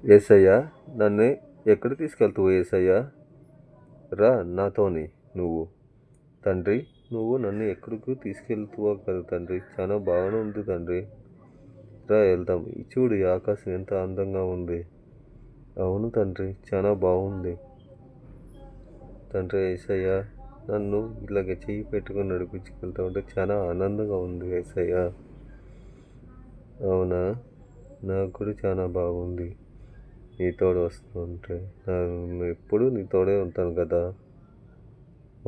యేసయ్యా, నన్ను ఎక్కడ తీసుకెళ్తావు యేసయ్యా? రా నాతోని నువ్వు. తండ్రి, నువ్వు నన్ను ఎక్కడికి తీసుకెళ్తావో కదా తండ్రి, చాలా బాగానే ఉంది తండ్రి. రా వెళ్దాం. చూడు ఈ ఆకాశం ఎంత అందంగా ఉంది. అవును తండ్రి, చాలా బాగుంది. తండ్రి యేసయ్యా, నన్ను ఇలాగ చెయ్యి పెట్టుకొని నడిపించుకెళ్తా ఉంటే చాలా ఆనందంగా ఉంది యేసయ్యా. అవునా, నాకు కూడా చాలా బాగుంది నీ తోడు వస్తుంటే. నేను ఎప్పుడు నీ తోడే ఉంటాను కదా.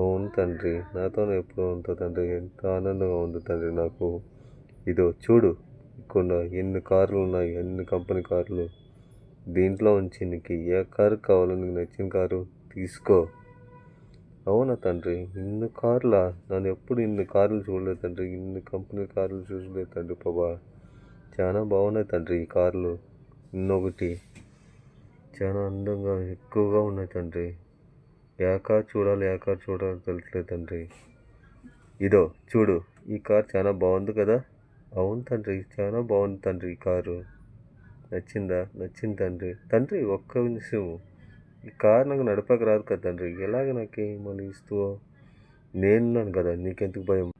అవును తండ్రి, నాతోనే ఎప్పుడు ఉంటావు తండ్రి. ఎంత ఆనందంగా ఉంది తండ్రి నాకు. ఇదో చూడు, ఇక్కడ ఎన్ని కార్లు ఉన్నాయి, ఎన్ని కంపెనీ కార్లు. దీంట్లో ఉంచి నీకు ఏ కారు కావాలో, నీకు నచ్చిన కారు తీసుకో. అవునా తండ్రి, ఇన్ని కార్లా? నేను ఎప్పుడు ఇన్ని కార్లు చూడలేదు తండ్రి, ఇన్ని కంపెనీ కార్లు చూడలేదు తండ్రి. బాబా, చాలా బాగున్నాయి తండ్రి ఈ కార్లు. ఇన్నొకటి చాలా అందంగా ఎక్కువగా ఉన్నాయి తండ్రి. ఏ కార్ చూడాలి తెలియట్లేదు తండ్రి. ఇదో చూడు, ఈ కార్ చాలా బాగుంది కదా. అవును తండ్రి, చాలా బాగుంది తండ్రి ఈ కారు. నచ్చిందా? నచ్చింది తండ్రి. తండ్రి ఒక్క నిమిషం, ఈ కార్ నాకు నడపక రాదు కదా తండ్రి, ఎలాగ నాకు మళ్ళీ ఇస్తావో? నేనున్నాను కదా, నీకెందుకు భయం?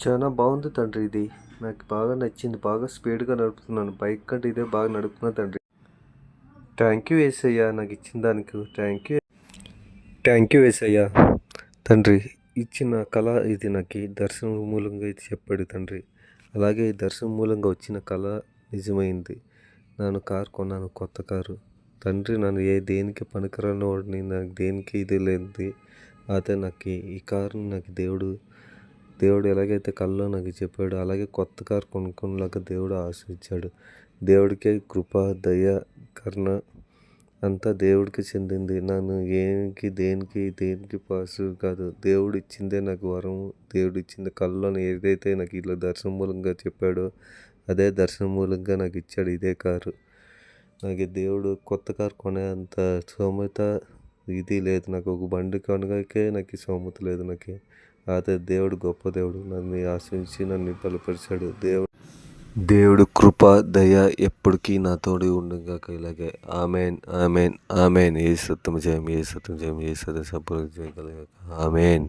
చాలా బాగుంది తండ్రి ఇది, నాకు బాగా నచ్చింది. బాగా స్పీడ్గా నడుపుతున్నాను, బైక్ కంటే ఇదే బాగా నడుపుతున్నా తండ్రి. థ్యాంక్ యూ యేసయ్యా, నాకు ఇచ్చిన దానికి థ్యాంక్ యూ యేసయ్యా. తండ్రి, ఇచ్చిన కళ ఇది నాకు దర్శనం మూలంగా ఇది చెప్పాడు తండ్రి. అలాగే ఈ దర్శనం మూలంగా వచ్చిన కళ నిజమైంది. నేను కారు కొన్నాను, కొత్త కారు. తండ్రి, నన్ను దేనికి పనికిరాని వాడిని, నాకు దేనికి ఇది లేనిది. అయితే నాకు ఈ కారుని నాకు దేవుడు ఎలాగైతే కళ్ళలో నాకు చెప్పాడో అలాగే కొత్త కారు కొనుక్కునేలాగా దేవుడు ఆశించాడు. దేవుడికే కృప, దయ, కరుణ అంతా దేవుడికి చెందింది. నన్ను దేనికి పాసు కాదు. దేవుడు ఇచ్చిందే నాకు వరం. దేవుడు ఇచ్చింది కళ్ళలో ఏదైతే నాకు ఇలా దర్శనం మూలంగా చెప్పాడో అదే దర్శనం మూలంగా నాకు ఇచ్చాడు ఇదే కారు. నాకు దేవుడు కొత్త కారు కొనే అంత స్తోమత ఇది లేదు. నాకు ఒక బండి కొనగాకే నాకు స్తోమత లేదు నాకు. అయితే దేవుడు గొప్ప దేవుడు, నన్ను ఆశించి నన్ను బలపరిచాడు. దేవుడు కృప, దయ ఎప్పటికీ నా తోడు ఉండగాక ఇలాగే. Amen, amen, amen. ఏ సత్యం జయం, ఏ సత్యం జయం, ఏ సత్యం సంపూర్ణ జయం కలగాక. ఆమెన్.